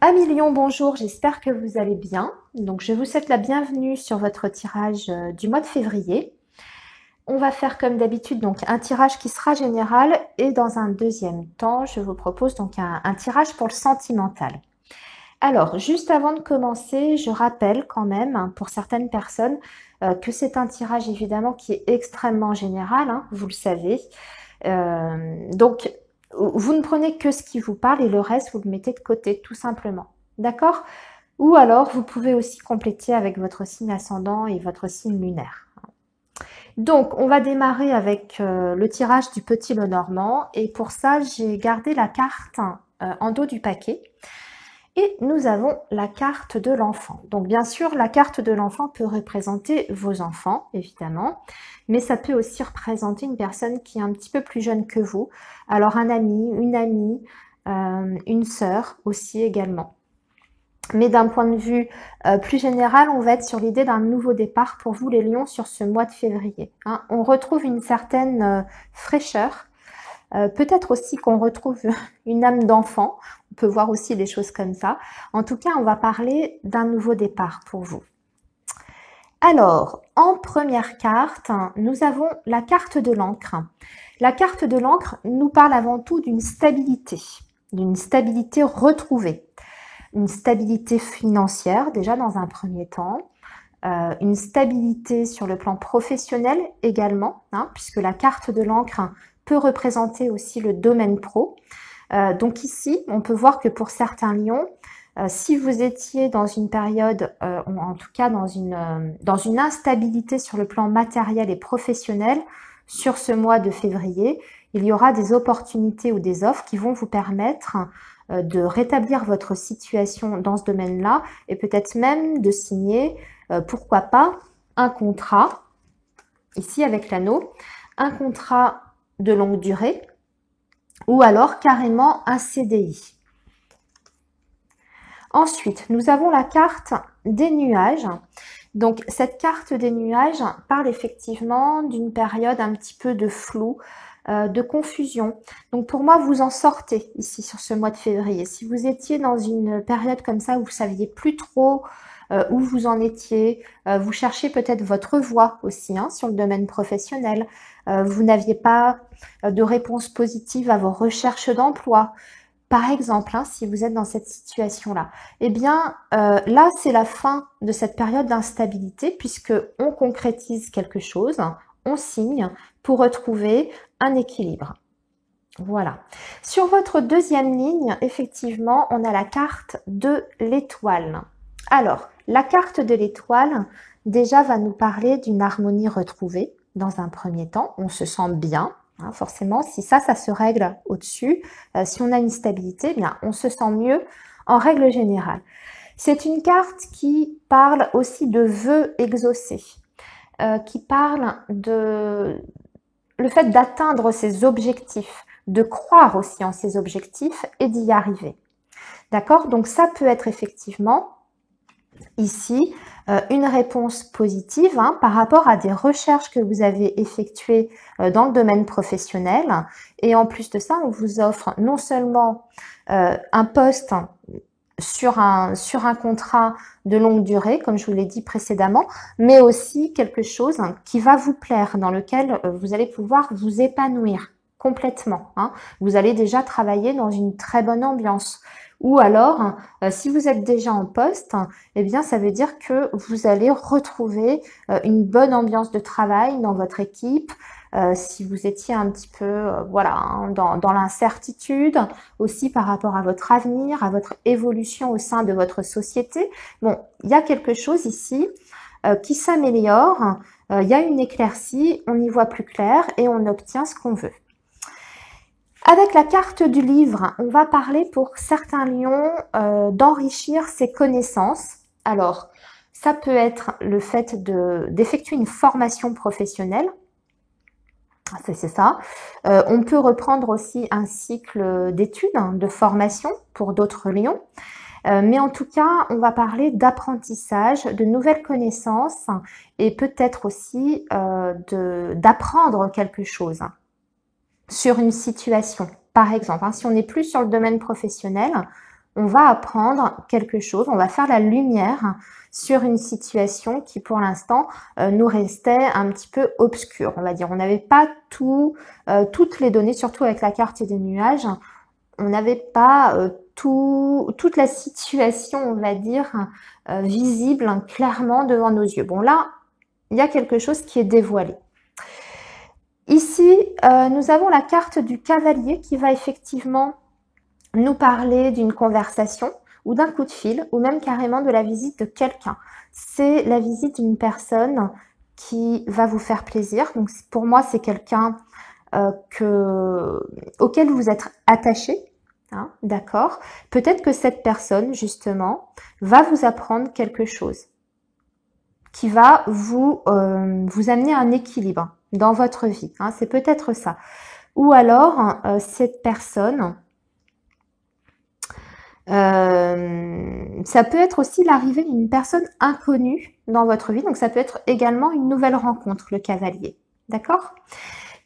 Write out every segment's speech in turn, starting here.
Amis Lion, bonjour, j'espère que vous allez bien. Donc je vous souhaite la bienvenue sur votre tirage du mois de février. On va faire comme d'habitude donc un tirage qui sera général et dans un deuxième temps, je vous propose donc un tirage pour le sentimental. Alors, juste avant de commencer, je rappelle quand même pour certaines personnes que c'est un tirage évidemment qui est extrêmement général, vous le savez. Donc, vous ne prenez que ce qui vous parle et le reste, vous le mettez de côté, tout simplement. D'accord? Ou alors, vous pouvez aussi compléter avec votre signe ascendant et votre signe lunaire. Donc, on va démarrer avec le tirage du petit Lenormand. Et pour ça, j'ai gardé la carte en dos du paquet. Et nous avons la carte de l'enfant. Donc bien sûr, la carte de l'enfant peut représenter vos enfants, évidemment, mais ça peut aussi représenter une personne qui est un petit peu plus jeune que vous. Alors un ami, une amie, une sœur aussi également. Mais d'un point de vue plus général, on va être sur l'idée d'un nouveau départ pour vous les lions sur ce mois de février. On retrouve une certaine fraîcheur, peut-être aussi qu'on retrouve une âme d'enfant. On peut voir aussi des choses comme ça. En tout cas, on va parler d'un nouveau départ pour vous. Alors, en première carte, nous avons la carte de l'encre. La carte de l'encre nous parle avant tout d'une stabilité retrouvée. Une stabilité financière, déjà dans un premier temps. Une stabilité sur le plan professionnel également, puisque la carte de l'encre peut représenter aussi le domaine pro. Donc ici, on peut voir que pour certains lions, si vous étiez dans une période, en tout cas dans une instabilité sur le plan matériel et professionnel, sur ce mois de février, il y aura des opportunités ou des offres qui vont vous permettre de rétablir votre situation dans ce domaine-là et peut-être même de signer, pourquoi pas, un contrat, ici avec l'anneau, un contrat de longue durée ou alors carrément un CDI. Ensuite, nous avons la carte des nuages. Donc, cette carte des nuages parle effectivement d'une période un petit peu de flou, de confusion. Donc, pour moi, vous en sortez ici sur ce mois de février. Si vous étiez dans une période comme ça où vous saviez plus trop où vous en étiez, vous cherchiez peut-être votre voie aussi sur le domaine professionnel, vous n'aviez pas de réponse positive à vos recherches d'emploi, par exemple, si vous êtes dans cette situation-là, eh bien, là, c'est la fin de cette période d'instabilité puisque on concrétise quelque chose, on signe pour retrouver un équilibre. Voilà. Sur votre deuxième ligne, effectivement, on a la carte de l'étoile. Alors, la carte de l'étoile, déjà, va nous parler d'une harmonie retrouvée dans un premier temps. On se sent bien, forcément. Si ça se règle au-dessus, si on a une stabilité, eh bien, on se sent mieux en règle générale. C'est une carte qui parle aussi de vœux exaucés, qui parle de le fait d'atteindre ses objectifs, de croire aussi en ses objectifs et d'y arriver. D'accord? Donc ça peut être effectivement ici une réponse positive par rapport à des recherches que vous avez effectuées dans le domaine professionnel. Et en plus de ça, on vous offre non seulement un poste sur un contrat de longue durée, comme je vous l'ai dit précédemment, mais aussi quelque chose qui va vous plaire, dans lequel vous allez pouvoir vous épanouir complètement. Vous allez déjà travailler dans une très bonne ambiance. Ou alors, si vous êtes déjà en poste, eh bien, ça veut dire que vous allez retrouver une bonne ambiance de travail dans votre équipe. Si vous étiez un petit peu dans l'incertitude, aussi par rapport à votre avenir, à votre évolution au sein de votre société. Bon, il y a quelque chose ici qui s'améliore, il y a une éclaircie, on y voit plus clair et on obtient ce qu'on veut. Avec la carte du livre, on va parler pour certains lions d'enrichir ses connaissances. Alors, ça peut être le fait d'effectuer une formation professionnelle. C'est ça. On peut reprendre aussi un cycle d'études, de formation pour d'autres lions. Mais en tout cas, on va parler d'apprentissage, de nouvelles connaissances et peut-être aussi d'apprendre quelque chose sur une situation. Par exemple, si on n'est plus sur le domaine professionnel, on va apprendre quelque chose, on va faire la lumière sur une situation qui pour l'instant nous restait un petit peu obscure, on va dire. On n'avait pas toutes les données, surtout avec la carte des nuages, on n'avait pas toute la situation, on va dire, visible clairement devant nos yeux. Bon là, il y a quelque chose qui est dévoilé. Ici, nous avons la carte du cavalier qui va effectivement nous parler d'une conversation ou d'un coup de fil ou même carrément de la visite de quelqu'un. C'est la visite d'une personne qui va vous faire plaisir. Donc pour moi, c'est quelqu'un auquel vous êtes attaché. Hein, d'accord. Peut-être que cette personne, justement, va vous apprendre quelque chose qui va vous amener un équilibre dans votre vie. Hein, c'est peut-être ça. Ou alors, cette personne, ça peut être aussi l'arrivée d'une personne inconnue dans votre vie. Donc, ça peut être également une nouvelle rencontre, le cavalier. D'accord ?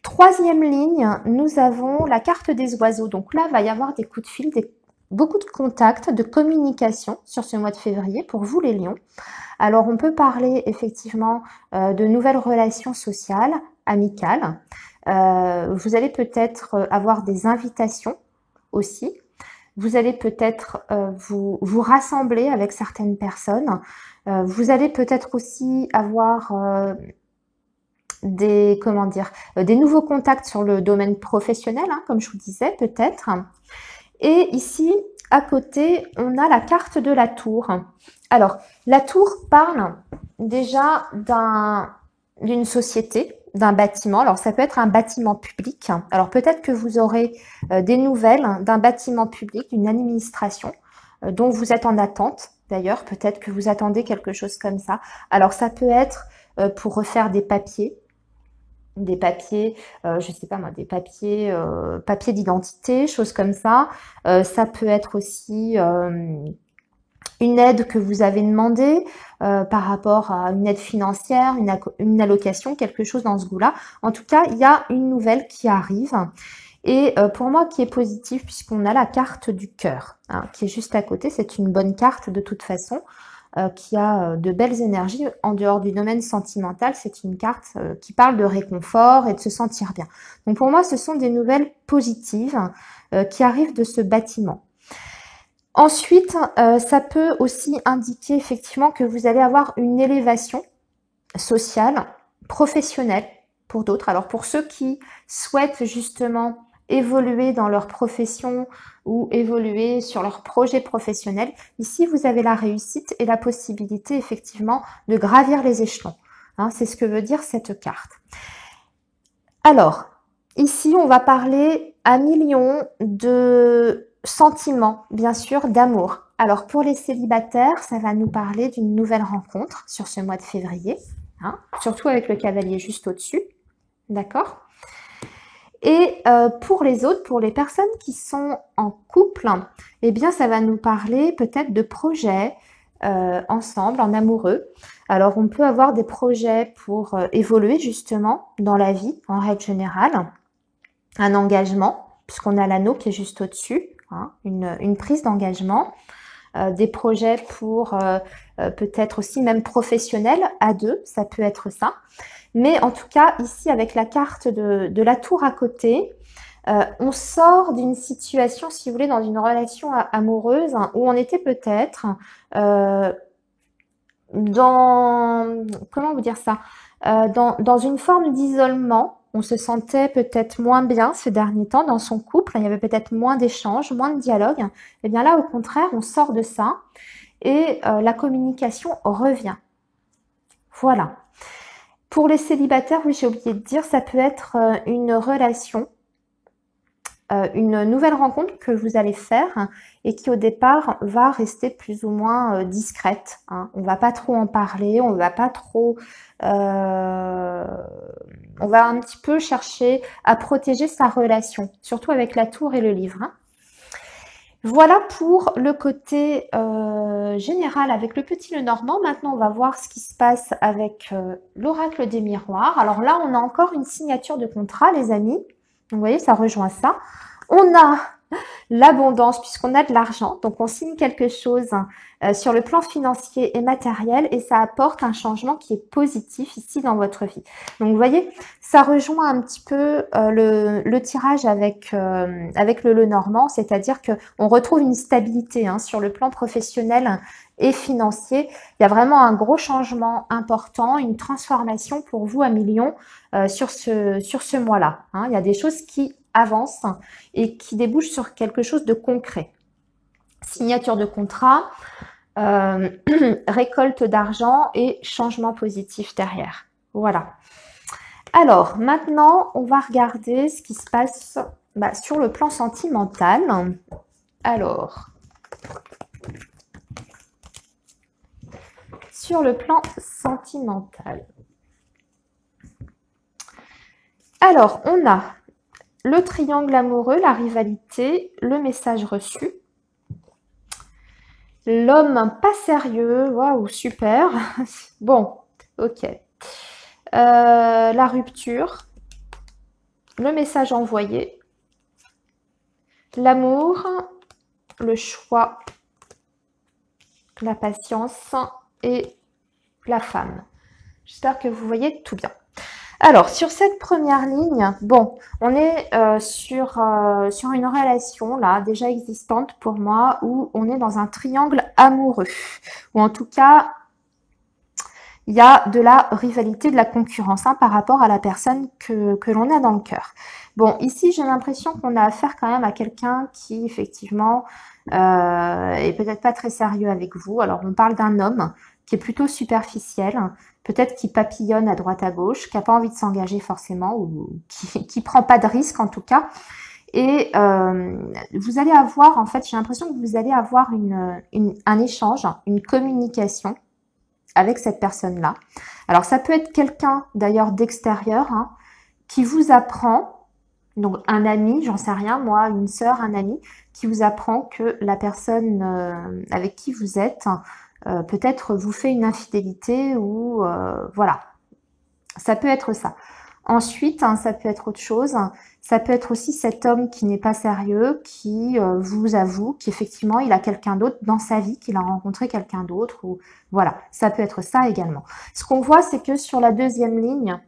Troisième ligne, nous avons la carte des oiseaux. Donc là, il va y avoir des coups de fil, beaucoup de contacts, de communication sur ce mois de février pour vous les lions. Alors, on peut parler effectivement de nouvelles relations sociales, amicales. Vous allez peut-être avoir des invitations aussi. Vous allez peut-être vous rassembler avec certaines personnes. Vous allez peut-être aussi avoir des nouveaux contacts sur le domaine professionnel, hein, comme je vous disais, peut-être. Et ici, à côté, on a la carte de la tour. Alors, la tour parle déjà d'une société, d'un bâtiment. Alors, ça peut être un bâtiment public. Alors, peut-être que vous aurez des nouvelles d'un bâtiment public, d'une administration dont vous êtes en attente. D'ailleurs, peut-être que vous attendez quelque chose comme ça. Alors, ça peut être pour refaire des papiers, je sais pas moi, des papiers d'identité, choses comme ça. Ça peut être aussi une aide que vous avez demandée par rapport à une aide financière, une allocation, quelque chose dans ce goût-là. En tout cas, il y a une nouvelle qui arrive. Et pour moi, qui est positive, puisqu'on a la carte du cœur, hein, qui est juste à côté. C'est une bonne carte de toute façon. Qui a de belles énergies en dehors du domaine sentimental. C'est une carte qui parle de réconfort et de se sentir bien. Donc pour moi, ce sont des nouvelles positives qui arrivent de ce bâtiment. Ensuite, ça peut aussi indiquer effectivement que vous allez avoir une élévation sociale, professionnelle pour d'autres. Alors pour ceux qui souhaitent justement évoluer dans leur profession ou évoluer sur leur projet professionnel, ici vous avez la réussite et la possibilité effectivement de gravir les échelons. Hein, c'est ce que veut dire cette carte. Alors, ici on va parler à millions de sentiments, bien sûr, d'amour. Alors pour les célibataires, ça va nous parler d'une nouvelle rencontre sur ce mois de février, hein, surtout avec le cavalier juste au-dessus, d'accord ? Et pour les autres, pour les personnes qui sont en couple, eh bien, ça va nous parler peut-être de projets ensemble, en amoureux. Alors, on peut avoir des projets pour évoluer justement dans la vie, en règle générale. Un engagement, puisqu'on a l'anneau qui est juste au-dessus, hein, une prise d'engagement. Des projets pour peut-être aussi même professionnels, à deux, ça peut être ça. Mais en tout cas, ici, avec la carte de la tour à côté, on sort d'une situation, si vous voulez, dans une relation amoureuse, hein, où on était peut-être comment vous dire ça, dans une forme d'isolement. On se sentait peut-être moins bien ces derniers temps dans son couple. Il y avait peut-être moins d'échanges, moins de dialogue. Et bien là, au contraire, on sort de ça et la communication revient. Voilà. Pour les célibataires, oui, j'ai oublié de dire, ça peut être une relation, une nouvelle rencontre que vous allez faire et qui au départ va rester plus ou moins discrète. Hein. On va pas trop en parler, on va pas trop... on va un petit peu chercher à protéger sa relation, surtout avec la tour et le livre. Hein. Voilà pour le côté général avec le petit Lenormand. Maintenant, on va voir ce qui se passe avec l'oracle des miroirs. Alors là, on a encore une signature de contrat, les amis. Donc, vous voyez, ça rejoint ça. On a l'abondance puisqu'on a de l'argent. Donc, on signe quelque chose sur le plan financier et matériel et ça apporte un changement qui est positif ici dans votre vie. Donc, vous voyez, ça rejoint un petit peu le tirage avec le Lenormand, c'est-à-dire que on retrouve une stabilité sur le plan professionnel et financier. Il y a vraiment un gros changement important, une transformation pour vous à millions sur ce mois-là. Il y a des choses qui avancent et qui débouchent sur quelque chose de concret. Signature de contrat, récolte d'argent et changement positif derrière. Voilà. Alors, maintenant, on va regarder ce qui se passe sur le plan sentimental. Alors, sur le plan sentimental. Alors, on a le triangle amoureux, la rivalité, le message reçu. L'homme pas sérieux, waouh, super. Bon, ok. La rupture, le message envoyé, l'amour, le choix, la patience et la femme. J'espère que vous voyez tout bien. Alors, sur cette première ligne, bon, on est sur une relation là déjà existante pour moi où on est dans un triangle amoureux. Ou en tout cas, il y a de la rivalité, de la concurrence par rapport à la personne que l'on a dans le cœur. Bon, ici, j'ai l'impression qu'on a affaire quand même à quelqu'un qui, effectivement, est peut-être pas très sérieux avec vous. Alors, on parle d'un homme qui est plutôt superficiel, peut-être qui papillonne à droite à gauche, qui n'a pas envie de s'engager forcément, ou qui prend pas de risque en tout cas. Et vous allez avoir, en fait, j'ai l'impression que vous allez avoir un échange, une communication avec cette personne-là. Alors, ça peut être quelqu'un, d'ailleurs, d'extérieur, qui vous apprend, donc un ami, j'en sais rien, moi, une sœur, un ami, qui vous apprend que la personne avec qui vous êtes, peut-être vous fait une infidélité ou voilà. Ça peut être ça. Ensuite, ça peut être autre chose. Ça peut être aussi cet homme qui n'est pas sérieux, qui vous avoue qu'effectivement, il a quelqu'un d'autre dans sa vie, qu'il a rencontré quelqu'un d'autre. Ou voilà, ça peut être ça également. Ce qu'on voit, c'est que sur la deuxième ligne,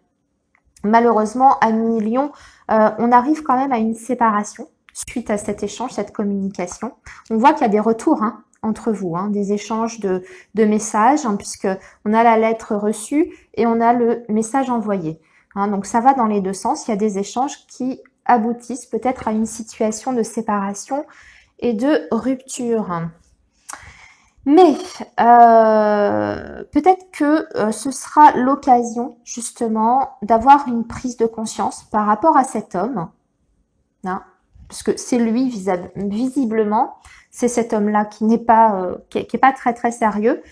malheureusement, à Lion, on arrive quand même à une séparation suite à cet échange, cette communication. On voit qu'il y a des retours entre vous, des échanges de messages, puisque on a la lettre reçue et on a le message envoyé. Donc ça va dans les deux sens. Il y a des échanges qui aboutissent peut-être à une situation de séparation et de rupture. Mais peut-être que ce sera l'occasion justement d'avoir une prise de conscience par rapport à cet homme, parce que c'est lui visiblement, c'est cet homme-là qui n'est pas qui est pas très très sérieux.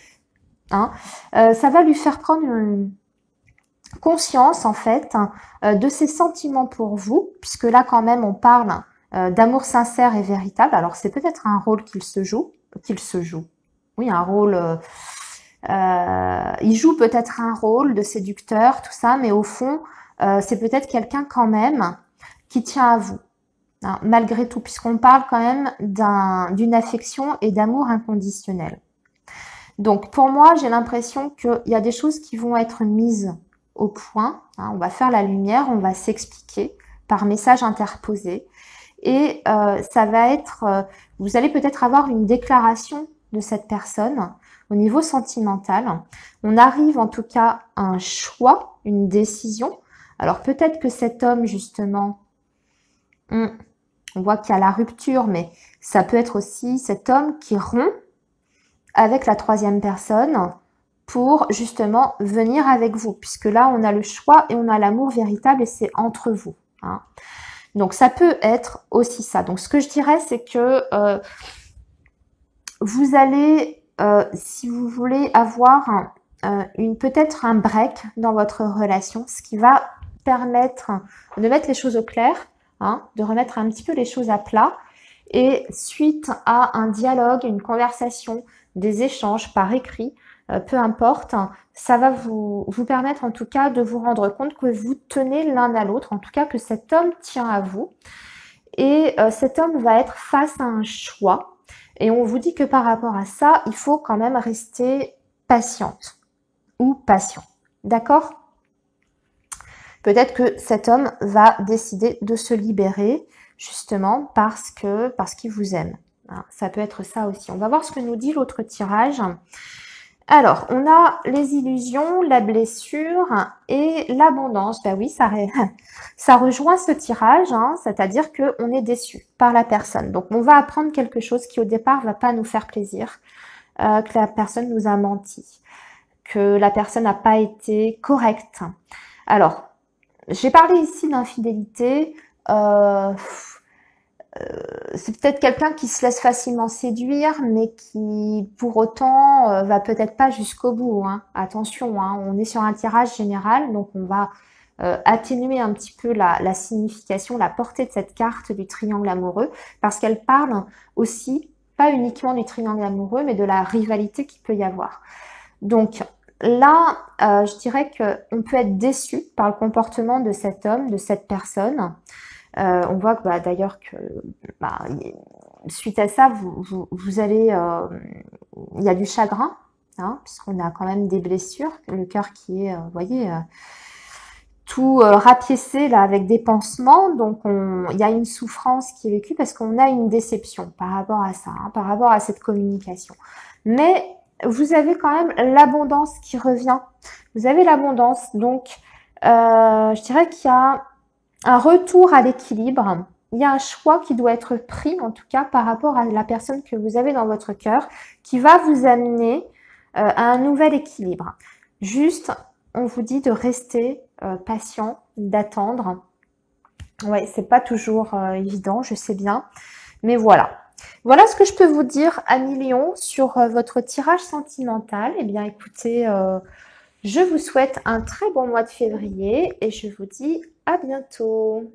Ça va lui faire prendre conscience en fait de ses sentiments pour vous, puisque là quand même on parle d'amour sincère et véritable. Alors c'est peut-être un rôle qu'il se joue. Oui, un rôle. Il joue peut-être un rôle de séducteur, tout ça, mais au fond, c'est peut-être quelqu'un quand même qui tient à vous, malgré tout, puisqu'on parle quand même d'une affection et d'amour inconditionnel. Donc pour moi, j'ai l'impression qu'il y a des choses qui vont être mises au point. On va faire la lumière, on va s'expliquer par message interposé, et ça va être. Vous allez peut-être avoir une déclaration de cette personne au niveau sentimental. On arrive en tout cas à un choix, une décision. Alors peut-être que cet homme justement, on voit qu'il y a la rupture, mais ça peut être aussi cet homme qui rompt avec la troisième personne pour justement venir avec vous, puisque là on a le choix et on a l'amour véritable et c'est entre vous. Donc ça peut être aussi ça. Donc ce que je dirais, c'est que vous allez, si vous voulez avoir peut-être un break dans votre relation, ce qui va permettre de mettre les choses au clair, de remettre un petit peu les choses à plat, et suite à un dialogue, une conversation, des échanges par écrit, peu importe, ça va vous permettre en tout cas de vous rendre compte que vous tenez l'un à l'autre, en tout cas que cet homme tient à vous. et cet homme va être face à un choix. Et on vous dit que par rapport à ça, il faut quand même rester patiente ou patient. D'accord? Peut-être que cet homme va décider de se libérer justement parce qu'il vous aime. Ça peut être ça aussi. On va voir ce que nous dit l'autre tirage. Alors, on a les illusions, la blessure et l'abondance. Ben oui, ça rejoint ce tirage, hein, c'est-à-dire qu'on est déçu par la personne. Donc, on va apprendre quelque chose qui au départ va pas nous faire plaisir, que la personne nous a menti, que la personne n'a pas été correcte. Alors, j'ai parlé ici d'infidélité. C'est peut-être quelqu'un qui se laisse facilement séduire, mais qui, pour autant, va peut-être pas jusqu'au bout. Hein. Attention, hein, on est sur un tirage général, donc on va atténuer un petit peu la signification, la portée de cette carte du triangle amoureux, parce qu'elle parle aussi, pas uniquement du triangle amoureux, mais de la rivalité qu'il peut y avoir. Donc, là, je dirais qu'on peut être déçu par le comportement de cet homme, de cette personne. On voit que d'ailleurs que suite à ça, vous allez, il y a du chagrin, hein, puisqu'on a quand même des blessures, le cœur qui est, vous voyez, tout rapiécé là avec des pansements, donc il y a une souffrance qui est vécue parce qu'on a une déception par rapport à ça, hein, par rapport à cette communication. Mais vous avez quand même l'abondance qui revient. Vous avez l'abondance, donc je dirais qu'il y a un retour à l'équilibre. Il y a un choix qui doit être pris, en tout cas, par rapport à la personne que vous avez dans votre cœur, qui va vous amener à un nouvel équilibre. Juste, on vous dit de rester patient, d'attendre. Ouais, c'est pas toujours évident, je sais bien, mais voilà. Voilà ce que je peux vous dire, Amis Lion, sur votre tirage sentimental. Eh bien, écoutez, je vous souhaite un très bon mois de février et je vous dis à bientôt.